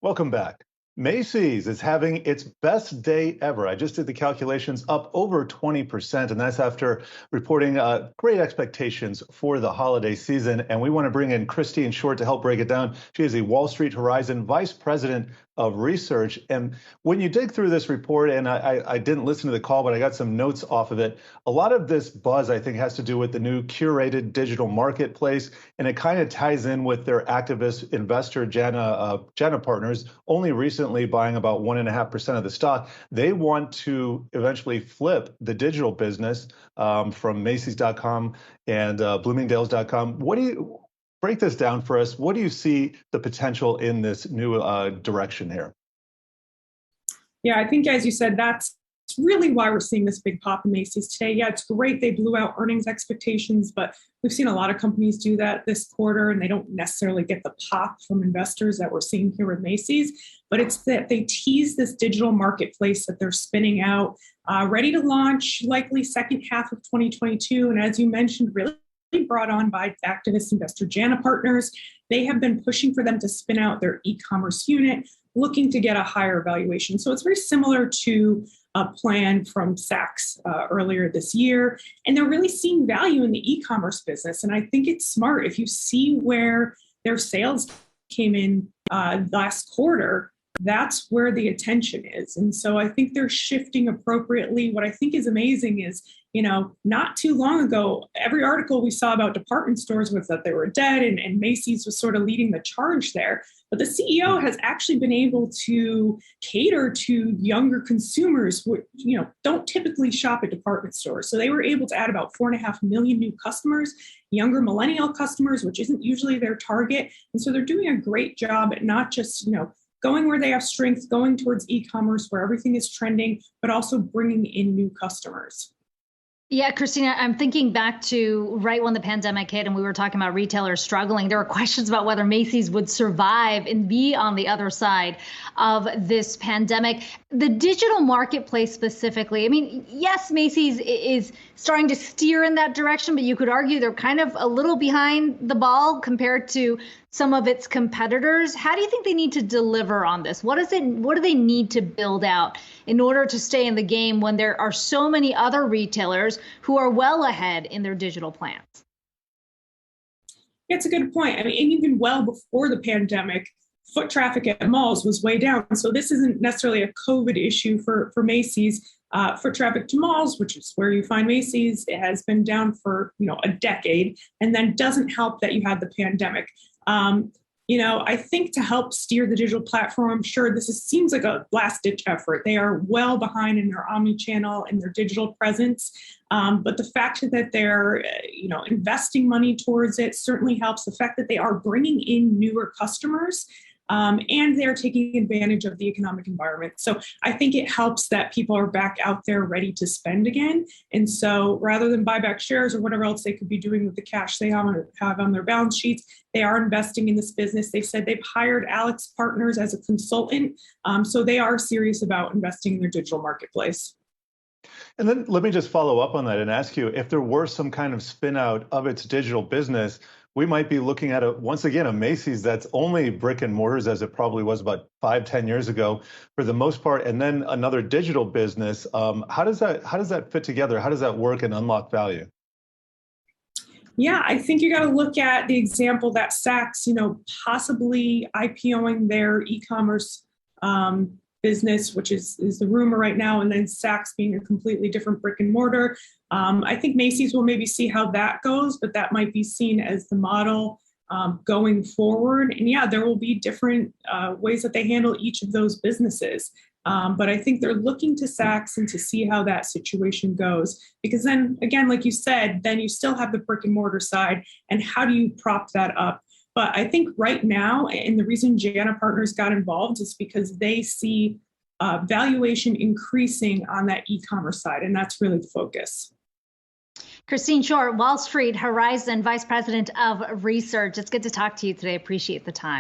Welcome back. Macy's is having its best day ever. I just did the calculations, up over 20%, and that's after reporting great expectations for the holiday season. And we want to bring in Christine Short to help break it down. She is a Wall Street Horizon Vice President of Research. And when you dig through this report, and I didn't listen to the call, but I got some notes off of it, a lot of this buzz, I think, has to do with the new curated digital marketplace, and it kind of ties in with their activist investor, Jana Partners, only recently buying about 1.5% of the stock. They want to eventually flip the digital business from Macy's.com and Bloomingdale's.com. What do you break this down for us? What do you see the potential in this new direction here? Yeah, I think, as you said, that's really why we're seeing this big pop in Macy's today. Yeah, it's great. They blew out earnings expectations, but we've seen a lot of companies do that this quarter, and they don't necessarily get the pop from investors that we're seeing here with Macy's. But it's that they tease this digital marketplace that they're spinning out, ready to launch likely second half of 2022. And as you mentioned, really brought on by activist investor Jana Partners. They have been pushing for them to spin out their e-commerce unit, looking to get a higher valuation. So it's very similar to a plan from Saks earlier this year. And they're really seeing value in the e-commerce business. And I think it's smart. If you see where their sales came in last quarter, that's where the attention is. And so I think they're shifting appropriately. What I think is amazing is, not too long ago, every article we saw about department stores was that they were dead, and Macy's was sort of leading the charge there. But the CEO has actually been able to cater to younger consumers who, don't typically shop at department stores. So they were able to add about 4.5 million new customers, younger millennial customers, which isn't usually their target. And so they're doing a great job at not just, going where they have strength, going towards e-commerce where everything is trending, but also bringing in new customers. Yeah, Christina, I'm thinking back to right when the pandemic hit and we were talking about retailers struggling. There were questions about whether Macy's would survive and be on the other side of this pandemic. The digital marketplace specifically, yes, Macy's is starting to steer in that direction, but you could argue they're kind of a little behind the ball compared to some of its competitors. How do you think they need to deliver on this? What do they need to build out in order to stay in the game when there are so many other retailers who are well ahead in their digital plans? Yeah, it's a good point. And even well before the pandemic, foot traffic at malls was way down. So this isn't necessarily a COVID issue for Macy's. Foot traffic to malls, which is where you find Macy's, it has been down for a decade, and then doesn't help that you had the pandemic. I think to help steer the digital platform, sure, seems like a last-ditch effort. They are well behind in their omni-channel and their digital presence. But the fact that they're, investing money towards it certainly helps. The fact that they are bringing in newer customers, and they're taking advantage of the economic environment. So I think it helps that people are back out there ready to spend again. And so rather than buy back shares or whatever else they could be doing with the cash they have on their balance sheets, they are investing in this business. They said they've hired Alex Partners as a consultant. So they are serious about investing in their digital marketplace. And then let me just follow up on that and ask you, if there were some kind of spin out of its digital business, we might be looking at once again a Macy's that's only brick and mortars, as it probably was about 5-10 years ago for the most part, and then another digital business. How does that fit together? How does that work and unlock value? Yeah, I think you got to look at the example that Saks, possibly IPOing their e-commerce business, which is the rumor right now, and then Saks being a completely different brick and mortar. I think Macy's will maybe see how that goes, but that might be seen as the model going forward. And yeah, there will be different ways that they handle each of those businesses. But I think they're looking to Saks and to see how that situation goes. Because then, again, like you said, then you still have the brick and mortar side. And how do you prop that up? But I think right now, and the reason Jana Partners got involved is because they see valuation increasing on that e-commerce side. And that's really the focus. Christine Short, Wall Street Horizon Vice President of Research. It's good to talk to you today. Appreciate the time.